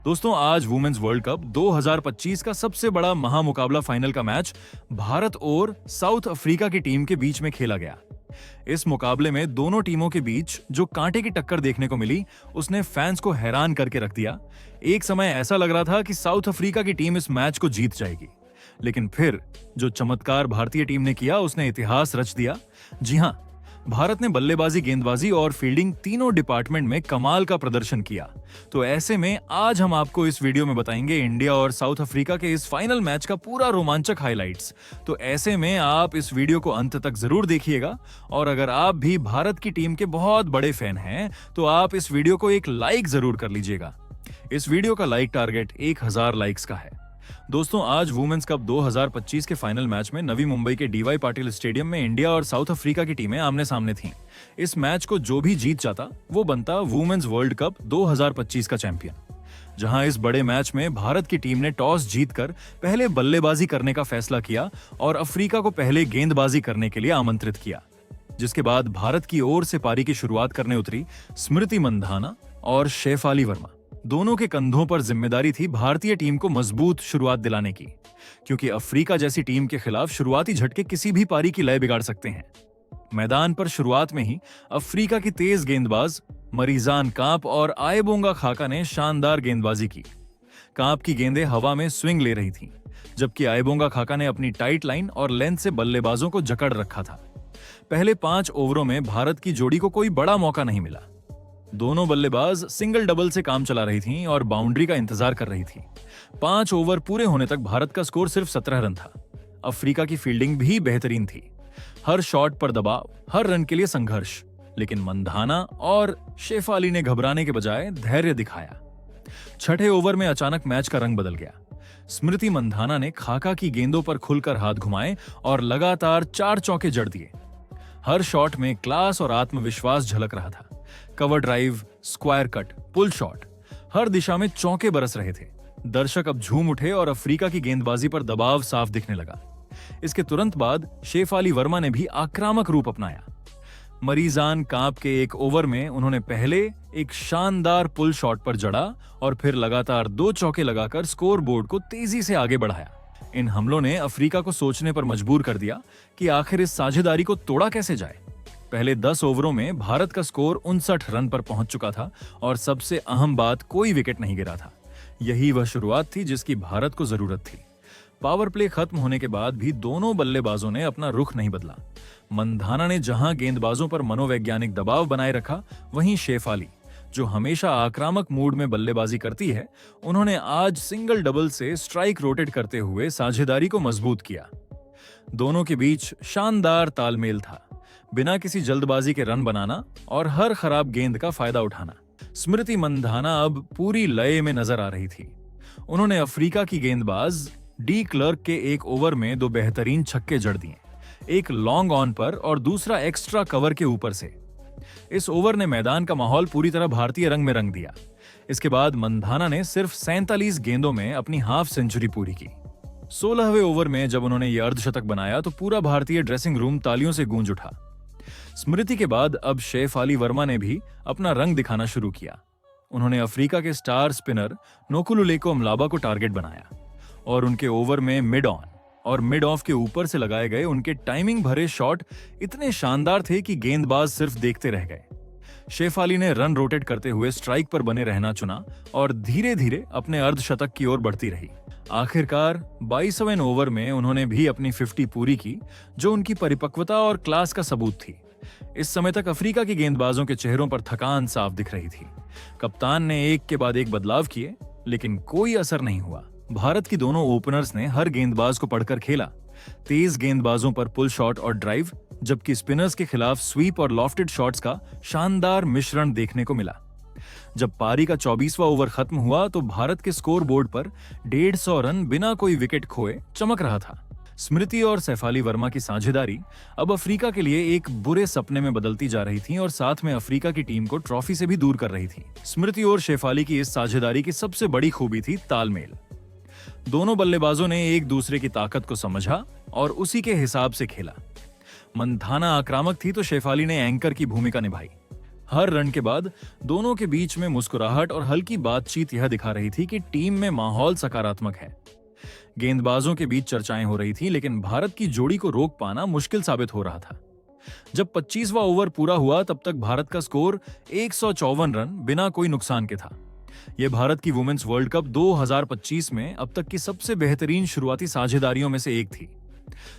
दोस्तों, आज women's world cup 2025 का सबसे बड़ा महामुकाबला फाइनल का मैच भारत और साउथ अफ्रीका की टीम के बीच में खेला गया। इस मुकाबले में दोनों टीमों के बीच जो कांटे की टक्कर देखने को मिली, उसने फैंस को हैरान करके रख दिया। एक समय ऐसा लग रहा था कि साउथ अफ्रीका की टीम इस मैच को जीत जाएगी, लेकिन फिर जो चमत्कार भारतीय टीम ने किया, उसने इतिहास रच दिया। जी हां, भारत ने बल्लेबाजी, गेंदबाजी और फील्डिंग तीनों डिपार्टमेंट में कमाल का प्रदर्शन किया। तो ऐसे में आज हम आपको इस वीडियो में बताएंगे इंडिया और साउथ अफ्रीका के इस फाइनल मैच का पूरा रोमांचक हाइलाइट्स। तो ऐसे में आप इस वीडियो को अंत तक जरूर देखिएगा, और अगर आप भी भारत की टीम के बहुत बड़े फैन हैं तो आप इस वीडियो को एक लाइक जरूर कर लीजिएगा। इस वीडियो का लाइक टारगेट 1000 लाइक्स का है। दोस्तों, आज वुमेन्स कप 2025 के फाइनल मैच में नवी मुंबई के डीवाई पाटिल स्टेडियम में इंडिया और साउथ अफ्रीका की टीमें आमने सामने थीं। इस मैच को जो भी जीत जाता, वो बनता वुमेन्स वर्ल्ड कप 2025 का चैंपियन। जहां इस बड़े मैच में भारत की टीम ने टॉस जीतकर पहले बल्लेबाजी करने का फैसला किया और अफ्रीका को पहले गेंदबाजी करने के लिए आमंत्रित किया, जिसके बाद भारत की ओर से पारी की शुरुआत करने उतरी स्मृति मंधाना और शेफाली वर्मा। दोनों के कंधों पर जिम्मेदारी थी भारतीय टीम को मजबूत शुरुआत दिलाने की, क्योंकि अफ्रीका जैसी टीम के खिलाफ शुरुआती झटके किसी भी पारी की लय बिगाड़ सकते हैं। मैदान पर शुरुआत में ही अफ्रीका की तेज गेंदबाज मरीजान कांप और आयबोंगा खाका ने शानदार गेंदबाजी की। कांप की गेंदें हवा में स्विंग ले रही थीं, जबकि आयबोंगा खाका ने अपनी टाइट लाइन और लेंथ से बल्लेबाजों को जकड़ रखा था। पहले 5 ओवरों में भारत की जोड़ी को कोई बड़ा मौका नहीं मिला। दोनों बल्लेबाज सिंगल डबल से काम चला रही थीं और बाउंड्री का इंतजार कर रही थीं। 5 ओवर पूरे होने तक भारत का स्कोर सिर्फ 17 रन था। अफ्रीका की फील्डिंग भी बेहतरीन थी। हर शॉट पर दबाव, हर रन के लिए संघर्ष, लेकिन मंधाना और शेफाली ने घबराने के बजाय धैर्य दिखाया। छठे ओवर में अचानक मैच का रंग बदल गया। स्मृति मंधाना ने खाका की गेंदों पर खुलकर हाथ घुमाए और लगातार 4 चौके जड़ दिए। हर शॉट में क्लास और आत्मविश्वास झलक रहा था। Cover drive, square cut, pull shot, हर दिशा में चौके बरस रहे थे। दर्शक अब झूम उठे और अफ्रीका की गेंदबाजी पर दबाव साफ दिखने लगा। इसके तुरंत बाद शेफाली वर्मा ने भी आक्रामक रूप अपनाया। मरीजान कांप के एक ओवर में उन्होंने पहले एक शानदार पुल शॉट पर जड़ा और फिर लगातार 2 चौके लगाकर स्कोर बोर्ड को तेजी से आगे बढ़ाया। इन हमलों ने अफ्रीका को सोचने पर मजबूर कर दिया कि आखिर इस साझेदारी को तोड़ा कैसे जाए। पहले 10 ओवरों में भारत का स्कोर 59 रन पर पहुंच चुका था और सबसे अहम बात, कोई विकेट नहीं गिरा था। यही वह शुरुआत थी जिसकी भारत को जरूरत थी। पावर प्ले खत्म होने के बाद भी दोनों बल्लेबाजों ने अपना रुख नहीं बदला। मंधाना ने जहां गेंदबाजों पर मनोवैज्ञानिक दबाव बनाए रखा, वहीं शेफाली, जो हमेशा आक्रामक मूड में बल्लेबाजी करती है, उन्होंने आज सिंगल डबल से स्ट्राइक रोटेट करते हुए साझेदारी को मजबूत किया। दोनों के बीच शानदार तालमेल था। बिना किसी जल्दबाजी के रन बनाना और हर खराब गेंद का फायदा उठाना। स्मृति मंधाना अब पूरी लय में नजर आ रही थी। उन्होंने अफ्रीका की गेंदबाज डी क्लर्क के एक ओवर में 2 बेहतरीन छक्के जड़ दिए, एक लॉन्ग ऑन पर और दूसरा एक्स्ट्रा कवर के ऊपर से। इस ओवर ने मैदान का माहौल पूरी तरह भारतीय रंग में रंग दिया। इसके बाद मंधाना ने सिर्फ 47 गेंदों में अपनी हाफ सेंचुरी पूरी की। 16वें ओवर में जब उन्होंने यह अर्धशतक बनाया तो पूरा भारतीय ड्रेसिंग रूम तालियों से गूंज उठा। स्मृति के बाद अब शेफाली वर्मा ने भी अपना रंग दिखाना शुरू किया। उन्होंने अफ्रीका के स्टार स्पिनर नोकुलुलेको अमलाबा को टारगेट बनाया और उनके ओवर में मिड ऑन और मिड ऑफ के ऊपर से लगाए गए उनके टाइमिंग भरे शॉट इतने शानदार थे कि गेंदबाज सिर्फ देखते रह गए। शेफाली ने रन रोटेट करते हुए स्ट्राइक पर बने रहना चुना और धीरे धीरे अपने अर्धशतक की ओर बढ़ती रही। आखिरकार 22वें ओवर में उन्होंने भी अपनी 50 पूरी की, जो उनकी परिपक्वता और क्लास का सबूत थी। इस समय तक अफ्रीका के गेंदबाजों के चेहरों पर थकान साफ दिख रही थी। कप्तान ने एक के बाद एक बदलाव किए, लेकिन कोई असर नहीं हुआ। भारत की दोनों ओपनर्स ने हर गेंदबाज को पढ़कर खेला। तेज गेंदबाजों पर पुल शॉट और ड्राइव, जबकि स्पिनर्स के खिलाफ स्वीप और लॉफ्टेड शॉट्स का शानदार मिश्रण देखने को मिला। जब पारी का 24वां ओवर खत्म हुआ तो भारत के स्कोर बोर्ड पर 150 रन बिना कोई विकेट खोए चमक रहा था। स्मृति और शेफाली वर्मा की साझेदारी अब अफ्रीका के लिए एक बुरे सपने में बदलती जा रही थी और साथ में अफ्रीका की टीम को ट्रॉफी से भी दूर कर रही थी। स्मृति और शेफाली की इस साझेदारी की सबसे बड़ी खूबी थी तालमेल। दोनों बल्लेबाजों ने एक दूसरे की ताकत को समझा और उसी के हिसाब से खेला। मंधाना आक्रामक थी तो शेफाली ने एंकर की भूमिका निभाई। हर रन के बाद दोनों के बीच में मुस्कुराहट और हल्की बातचीत यह दिखा रही थी कि टीम में माहौल सकारात्मक है। गेंदबाजों के बीच चर्चाएं हो रही थी, लेकिन भारत की जोड़ी को रोक पाना मुश्किल साबित हो रहा था। जब 25वां ओवर पूरा हुआ तब तक भारत का स्कोर 154 रन बिना कोई नुकसान के था। यह भारत की वुमेन्स वर्ल्ड कप 2025 में अब तक की सबसे बेहतरीन शुरुआती साझेदारियों में से एक थी।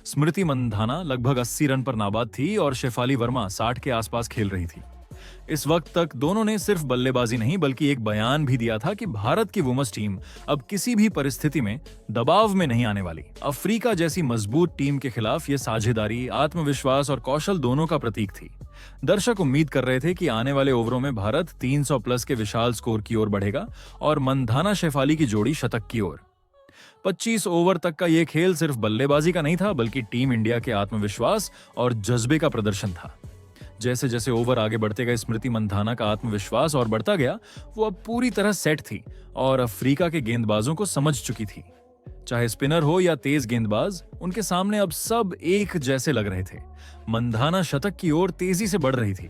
स्मृति मंधाना लगभग 80 रन पर नाबाद थी और शेफाली वर्मा 60 के आसपास खेल रही थी। इस वक्त तक दोनों ने सिर्फ बल्लेबाजी नहीं बल्कि एक बयान भी दिया था कि भारत की वुमेन्स टीम अब किसी भी परिस्थिति में दबाव में नहीं आने वाली। अफ्रीका जैसी मजबूत टीम के खिलाफ यह साझेदारी आत्मविश्वास और कौशल दोनों का प्रतीक थी। दर्शक उम्मीद कर रहे थे कि आने वाले ओवरों में भारत 300 प्लस के विशाल स्कोर की ओर बढ़ेगा और मंधाना शेफाली की जोड़ी शतक की ओर। 25 ओवर तक का यह खेल सिर्फ बल्लेबाजी का नहीं था बल्कि टीम इंडिया के आत्मविश्वास और जज्बे का प्रदर्शन था। जैसे जैसे ओवर आगे बढ़ते गए स्मृति मंधाना का आत्मविश्वास और बढ़ता गया। वो अब पूरी तरह सेट थी और अफ्रीका के गेंदबाजों को समझ चुकी थी। चाहे स्पिनर हो या तेज गेंदबाज, उनके सामने अब सब एक जैसे लग रहे थे। मंधाना शतक की ओर तेजी से बढ़ रही थी।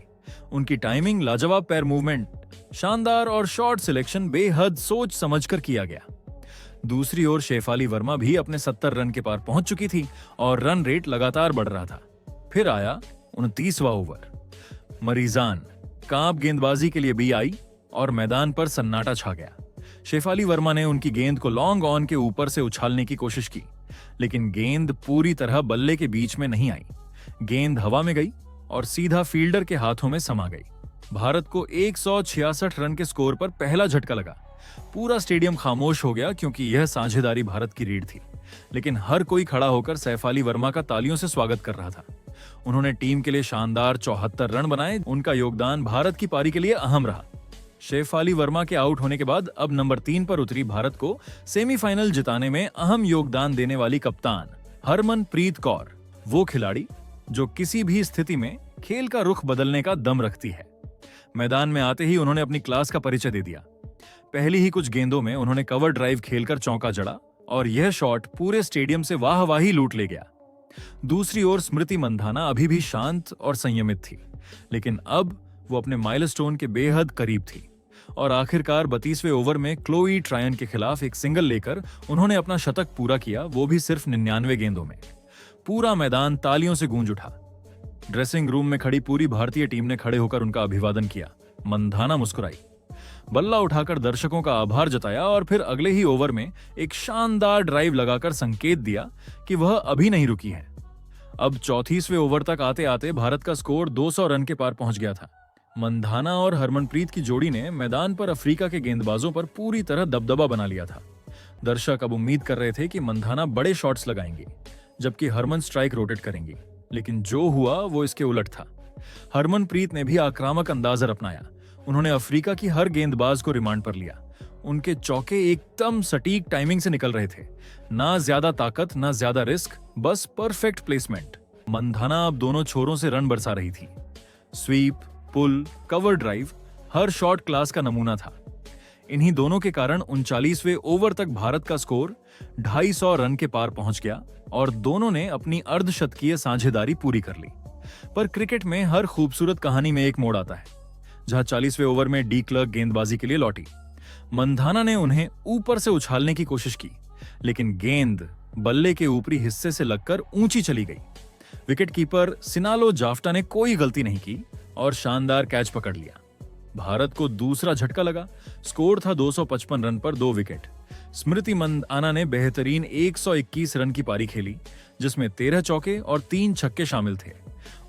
उनकी टाइमिंग, लाजवाब पैर मूवमेंट, शानदार और शॉट सिलेक्शन बेहद सोच समझकर किया गया। दूसरी ओर शेफाली वर्मा भी अपने 70 रन के पार पहुंच चुकी थी और रन रेट लगातार बढ़ रहा था। फिर आया 29वां ओवर। मरीजान कांप गेंदबाजी के लिए भी आई और मैदान पर सन्नाटा छा गया। शेफाली वर्मा ने उनकी गेंद को लॉन्ग ऑन के ऊपर से उछालने की कोशिश की, लेकिन गेंद पूरी तरह बल्ले के बीच में नहीं आई। गेंद हवा में गई और सीधा फील्डर के हाथों में समा गई। भारत को 166 रन के स्कोर पर पहला झटका लगा। पूरा स्टेडियम खामोश हो गया क्योंकि यह साझेदारी भारत की रीढ़ थी, लेकिन हर कोई खड़ा होकर शेफाली वर्मा का तालियों से स्वागत कर रहा था। उन्होंने टीम के लिए शानदार 74 रन बनाए। उनका योगदान भारत की पारी के लिए अहम रहा। शेफाली वर्मा के आउट होने के बाद अब नंबर 3 पर उतरी भारत को सेमीफाइनल जिताने में अहम योगदान देने वाली कप्तान हरमनप्रीत कौर, वो खिलाड़ी जो किसी भी स्थिति में खेल का रुख बदलने का दम रखती है। मैदान में आते ही उन्होंने अपनी क्लास का परिचय दे दिया। पहली ही कुछ गेंदों में उन्होंने कवर ड्राइव खेलकर चौका जड़ा और यह शॉट पूरे स्टेडियम से वाहवाही लूट ले गया। दूसरी ओर स्मृति मंधाना अभी भी शांत और संयमित थी, लेकिन अब वो अपने माइलस्टोन के बेहद करीब थी और आखिरकार 32वें ओवर में क्लोई ट्रायन के खिलाफ एक सिंगल लेकर उन्होंने अपना शतक पूरा किया, वो भी सिर्फ 99 गेंदों में। पूरा मैदान तालियों से गूंज उठा। ड्रेसिंग रूम में खड़ी पूरी भारतीय टीम ने खड़े होकर उनका अभिवादन किया। मंधाना मुस्कुराई, बल्ला उठाकर दर्शकों का आभार जताया और फिर अगले ही ओवर में एक शानदार ड्राइव लगाकर संकेत दिया कि वह अभी नहीं रुकी है। अब 34वें ओवर तक आते आते भारत का स्कोर 200 रन के पार पहुंच गया था। मंधाना और हरमनप्रीत की जोड़ी ने मैदान पर अफ्रीका के गेंदबाजों पर पूरी तरह दबदबा बना लिया था। दर्शक अब उम्मीद कर रहे थे कि मंधाना बड़े शॉट्स लगाएंगे जबकि हरमन स्ट्राइक रोटेट करेंगी, लेकिन जो हुआ वो इसके उलट था। हरमनप्रीत ने भी आक्रामक अंदाज अपनाया। उन्होंने अफ्रीका की हर गेंदबाज को रिमांड पर लिया। उनके चौके एकदम सटीक टाइमिंग से निकल रहे थे। ना ज्यादा ताकत ना ज्यादा रिस्क, बस परफेक्ट प्लेसमेंट। मंधाना अब दोनों छोरों से रन बरसा रही थी। स्वीप, पुल, कवर ड्राइव, हर शॉट क्लास का नमूना था। इन्हीं दोनों के कारण 39वें ओवर तक भारत का स्कोर 250 रन के पार पहुंच गया और दोनों ने अपनी अर्धशतकीय साझेदारी पूरी कर ली। पर क्रिकेट में हर खूबसूरत कहानी में एक मोड़ आता है, जहां 40वें ओवर में डी क्लर्क गेंदबाजी के लिए लौटी। मंधाना ने उन्हें ऊपर से उछालने की कोशिश की, लेकिन गेंद बल्ले के ऊपरी हिस्से से लगकर ऊंची चली गई। विकेटकीपर सिनालो जाफ्टा ने कोई गलती नहीं की और शानदार कैच पकड़ लिया। भारत को दूसरा झटका लगा। स्कोर था 255 रन पर 2 विकेट। स्मृति मंधाना ने बेहतरीन 121 रन की पारी खेली, जिसमें 13 चौके और 3 छक्के शामिल थे।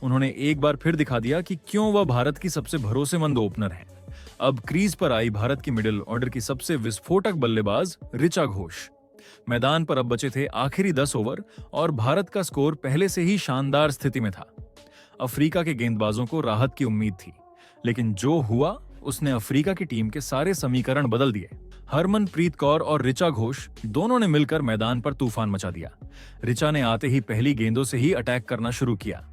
उन्होंने एक बार फिर दिखा दिया कि क्यों वह भारत की सबसे भरोसेमंद ओपनर है। अब क्रीज पर आई भारत की मिडिल ऑर्डर की सबसे विस्फोटक बल्लेबाज ऋचा घोष। मैदान पर अब बचे थे आखिरी 10 ओवर और भारत का स्कोर पहले से ही शानदार स्थिति में था। अफ्रीका के गेंदबाजों को राहत की उम्मीद थी, लेकिन जो हुआ उसने अफ्रीका की टीम के सारे समीकरण बदल दिए। हरमनप्रीत कौर और ऋचा घोष दोनों ने मिलकर मैदान पर तूफान मचा दिया। ऋचा ने आते ही पहली गेंदों से ही अटैक करना शुरू किया।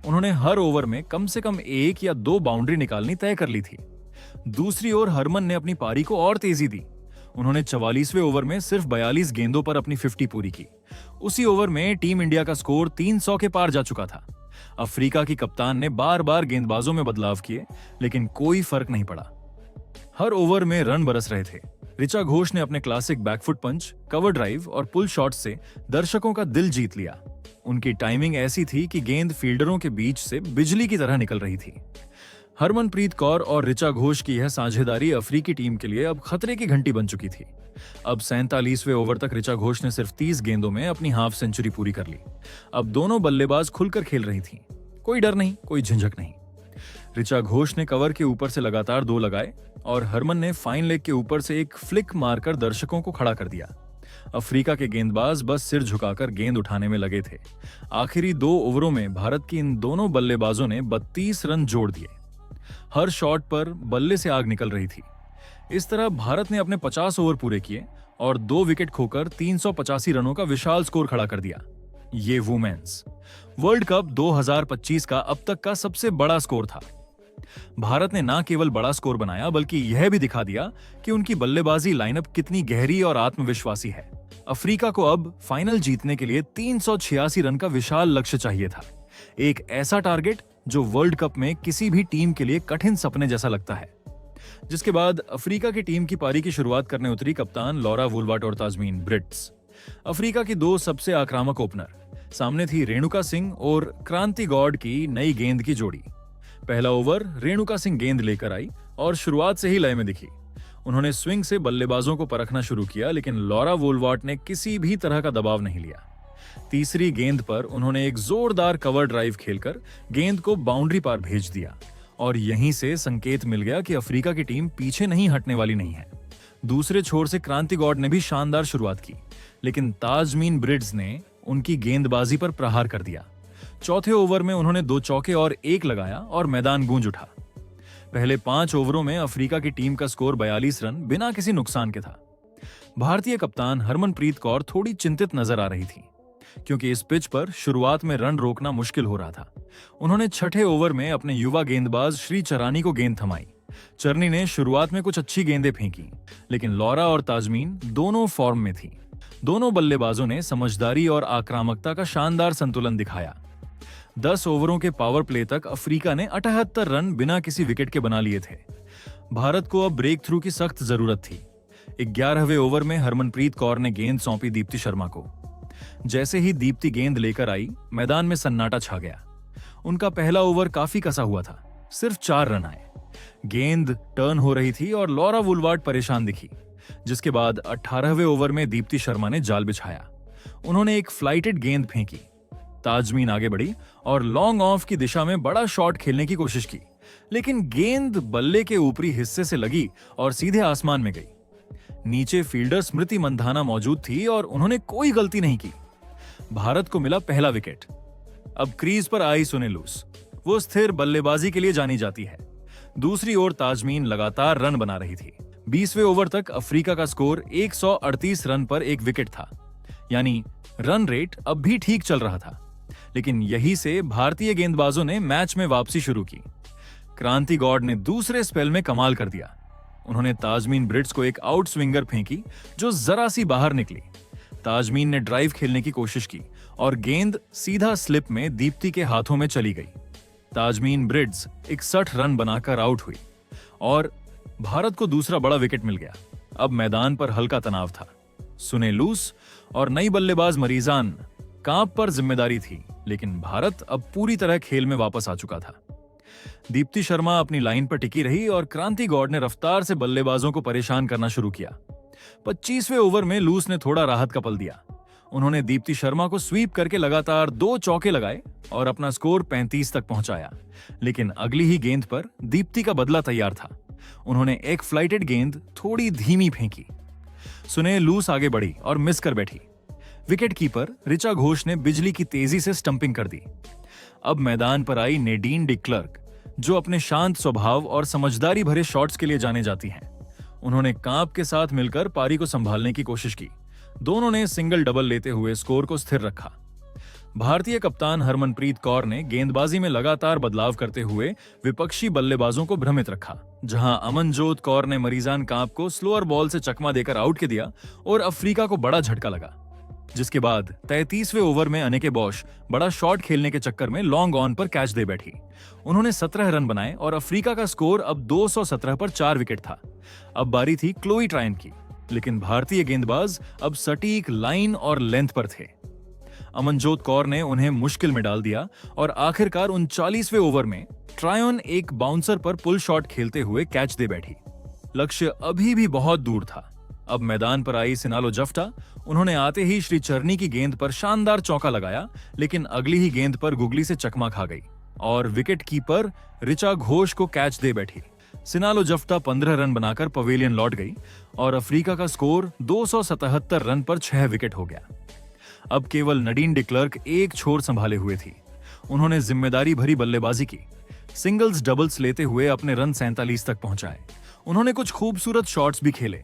उन्होंने हर ओवर में कम से कम 1 या 2 बाउंड्री निकालनी तय कर ली थी। दूसरी ओर हरमन ने अपनी पारी को और तेजी दी। उन्होंने 44वें ओवर में सिर्फ 42 गेंदों पर अपनी 50 पूरी की। उसी ओवर में टीम इंडिया का स्कोर 300 के पार जा चुका था। अफ्रीका की कप्तान ने बार बार गेंदबाजों में बदलाव किए, लेकिन कोई फर्क नहीं पड़ा। हर ओवर में रन बरस रहे थे। ऋचा घोष ने अपने क्लासिक बैकफुट पंच, कवर ड्राइव और पुल शॉट से दर्शकों का दिल जीत लिया। उनकी टाइमिंग ऐसी थी कि गेंद फील्डरों के बीच से बिजली की तरह निकल रही थी। हरमनप्रीत कौर और ऋचा घोष की यह साझेदारी अफ्रीकी टीम के लिए अब खतरे की घंटी बन चुकी थी। अब 47वें ओवर तक ऋचा घोष ने सिर्फ 30 गेंदों में अपनी हाफ सेंचुरी पूरी कर ली। अब दोनों बल्लेबाज खुलकर खेल रही थीं। कोई डर नहीं, कोई झंझक नहीं। ऋचा घोष ने कवर के ऊपर से लगातार 2 लगाए और हरमन ने फाइन लेग के ऊपर से एक फ्लिक मारकर दर्शकों को खड़ा कर दिया। अफ्रीका के गेंदबाज बस सिर झुकाकर गेंद उठाने में लगे थे। आखिरी 2 ओवरों में भारत की इन दोनों बल्लेबाजों ने 32 रन जोड़ दिए। हर शॉट पर बल्ले से आग निकल रही थी। इस तरह भारत ने अपने 50 ओवर पूरे किए और 2 विकेट खोकर 385 रनों का विशाल स्कोर खड़ा कर दिया। ये वुमेन्स वर्ल्ड कप 2025 का अब तक का सबसे बड़ा स्कोर था। भारत ने न केवल बड़ा स्कोर बनाया, बल्कि यह भी दिखा दिया कि उनकी बल्लेबाजी लाइनअप कितनी गहरी और आत्मविश्वासी है। अफ्रीका को अब फाइनल जीतने के लिए 386 रन का विशाल लक्ष्य चाहिए था। एक ऐसा टारगेट जो वर्ल्ड कप में किसी भी टीम के लिए कठिन सपने जैसा लगता है। जिसके बाद अफ्रीका की टीम की पारी की शुरुआत करने उतरी कप्तान लॉरा वुलवाट और ताजमीन ब्रिट्स। अफ्रीका की 2 सबसे आक्रामक ओपनर, सामने थी रेणुका सिंह और क्रांति गॉड की नई गेंद की जोड़ी। पहला ओवर रेणुका सिंह गेंद लेकर आई और शुरुआत से ही लय में दिखी। उन्होंने स्विंग से बल्लेबाजों को परखना शुरू किया, लेकिन लॉरा वुलवाट ने किसी भी तरह का दबाव नहीं लिया। तीसरी गेंद पर उन्होंने एक जोरदार कवर ड्राइव खेलकर गेंद को बाउंड्री पार भेज दिया और यहीं से संकेत मिल गया कि अफ्रीका की टीम पीछे नहीं हटने वाली नहीं है। दूसरे छोर से क्रांति गॉड ने भी शानदार शुरुआत की, लेकिन ताजमीन ब्रिड्स ने उनकी गेंदबाजी पर प्रहार कर दिया। चौथे ओवर में उन्होंने 2 चौके और 1 लगाया और मैदान गूंज उठा। पहले 5 ओवरों में अफ्रीका की टीम का स्कोर 42 रन बिना किसी नुकसान के था। भारतीय कप्तान हरमनप्रीत कौर थोड़ी चिंतित नजर आ रही थी, क्योंकि इस पिच पर शुरुआत में रन रोकना मुश्किल हो रहा था। उन्होंने छठे ओवर में अपने युवा गेंदबाज श्री चरानी को गेंद थमाई। चरनी ने शुरुआत में कुछ अच्छी गेंदें फेंकी, लेकिन लॉरा और ताजमीन दोनों फॉर्म में थी। दोनों बल्लेबाजों ने समझदारी और आक्रामकता का शानदार संतुलन दिखाया। 10 ओवरों के पावर प्ले तक अफ्रीका ने 78 रन बिना किसी विकेट के बना लिए थे। भारत को अब ब्रेक थ्रू की सख्त जरूरत थी। 11वें ओवर में हरमनप्रीत कौर ने गेंद सौंपी दीप्ति शर्मा को। जैसे ही दीप्ति गेंद लेकर आई, मैदान में सन्नाटा छा गया। उनका पहला ओवर काफी कसा हुआ था, सिर्फ 4 रन आए। गेंद टर्न हो रही थी और लॉरा वुलवाट परेशान दिखी, जिसके बाद 18वें ओवर में दीप्ति शर्मा ने जाल बिछाया। उन्होंने एक फ्लाइटेड गेंद फेंकी। ताजमीन आगे बढ़ी और लॉन्ग ऑफ की दिशा में बड़ा शॉट खेलने की कोशिश की, लेकिन गेंद बल्ले के ऊपरी हिस्से से लगी और सीधे आसमान में गई। नीचे फील्डर स्मृति मंधाना मौजूद थी और उन्होंने कोई गलती नहीं की। भारत को मिला पहला विकेट। अब क्रीज पर आई सुने लूस। वो स्थिर बल्लेबाजी के लिए जानी जाती है। दूसरी ओर ताजमीन लगातार रन बना रही थी। 20वें ओवर तक अफ्रीका का स्कोर 138 रन पर 1 विकेट था, यानी रन रेट अब भी ठीक चल रहा था। लेकिन यहीं से भारतीय गेंदबाजों ने मैच में वापसी शुरू की। क्रांति गॉड ने दूसरे स्पेल में कमाल कर दिया। उन्होंने ताजमीन ब्रिट्स को एक आउट स्विंगर फेंकी जो जरा सी बाहर निकली। ताजमीन ने ड्राइव खेलने की कोशिश की और गेंद सीधा स्लिप में दीप्ति के हाथों में चली गई। ताजमीन ब्रिड्स 61 रन बनाकर आउट हुई और भारत को दूसरा बड़ा विकेट मिल गया। अब मैदान पर हल्का तनाव था। सुने लूस और नई बल्लेबाज मरीजान कांप पर जिम्मेदारी थी, लेकिन भारत अब पूरी तरह खेल में वापस आ चुका था। दीप्ति शर्मा अपनी लाइन पर टिकी रही और क्रांति गॉड ने रफ्तार से बल्लेबाजों को परेशान करना शुरू किया। 25वें ओवर में लूस ने थोड़ा राहत का पल दिया। उन्होंने दीप्ति शर्मा को स्वीप करके लगातार 2 चौके लगाए और अपना स्कोर 35 तक पहुंचाया। लेकिन अगली ही गेंद पर दीप्ति का बदला तैयार था। उन्होंने एक फ्लाइटेड गेंद थोड़ी धीमी फेंकी। सुने लूस आगे बढ़ी और मिस कर बैठी। विकेट कीपर ऋचा घोष ने बिजली की तेजी से स्टंपिंग कर दी। अब मैदान पर आई नेडीन डी क्लर्क, जो अपने शांत स्वभाव और समझदारी भरे शॉट्स के लिए जाने जाती हैं। उन्होंने कांप के साथ मिलकर पारी को संभालने की कोशिश की। दोनों ने सिंगल डबल लेते हुए स्कोर को स्थिर रखा। भारतीय कप्तान हरमनप्रीत कौर ने गेंदबाजी में लगातार बदलाव करते हुए विपक्षी बल्लेबाजों को भ्रमित रखा। जहां अमनजोत कौर ने मरीजान कांप को स्लोअर बॉल से चकमा देकर आउट के दिया और अफ्रीका को बड़ा झटका लगा। जिसके बाद 33वें ओवर में अनेके बॉश बड़ा शॉट खेलने के चक्कर में लॉन्ग ऑन पर कैच दे बैठी। उन्होंने 17 रन बनाए और अफ्रीका का स्कोर अब 217 पर 4 विकेट था। अब बारी थी क्लोई ट्रायन की, लेकिन भारतीय गेंदबाज अब सटीक लाइन और लेंथ पर थे। अमनजोत कौर ने उन्हें मुश्किल में डाल दिया और आखिरकार 39वें ओवर में ट्रायन एक बाउंसर पर पुल शॉट खेलते हुए कैच दे बैठी। लक्ष्य अभी भी बहुत दूर था। अब मैदान पर आई सिनालो जफ्टा। उन्होंने आते ही श्री चरनी की गेंद पर शानदार चौका लगाया, लेकिन अगली ही गेंद पर गुगली से चकमा खा गई और विकेट कीपर ऋचा घोष को कैच दे बैठी। सिनालो जफ्टा 15 रन बनाकर पवेलियन लौट गई और अफ्रीका का स्कोर 277 रन पर 6 विकेट हो गया। अब केवल नडीन डिक्लर्क एक छोर संभाले हुए थी। उन्होंने जिम्मेदारी भरी बल्लेबाजी की, सिंगल्स डबल्स लेते हुए अपने रन 47 तक पहुंचाए। उन्होंने कुछ खूबसूरत शॉट्स भी खेले।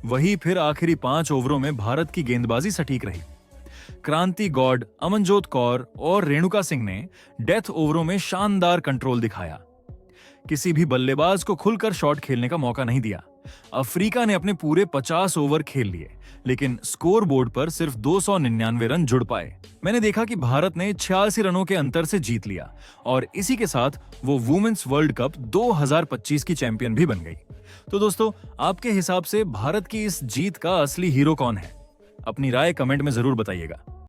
वही फिर आखिरी 5 ओवरों में भारत की गेंदबाजी सटीक रही। क्रांति गौड़, अमनजोत कौर और रेणुका सिंह ने डेथ ओवरों में शानदार कंट्रोल दिखाया। किसी भी बल्लेबाज को खुलकर शॉट खेलने का मौका नहीं दिया। अफ्रीका ने अपने पूरे 50 ओवर खेल लिए, लेकिन स्कोर बोर्ड पर सिर्फ 299 रन जुड़ पाए। मैंने देखा कि भारत ने 86 रनों के अंतर से जीत लिया और इसी के साथ वो वुमेन्स वर्ल्ड कप 2025 की चैंपियन भी बन गई। तो दोस्तों, आपके हिसाब से भारत की इस जीत का असली हीरो कौन है? अपनी राय कमेंट में जरूर बताइएगा।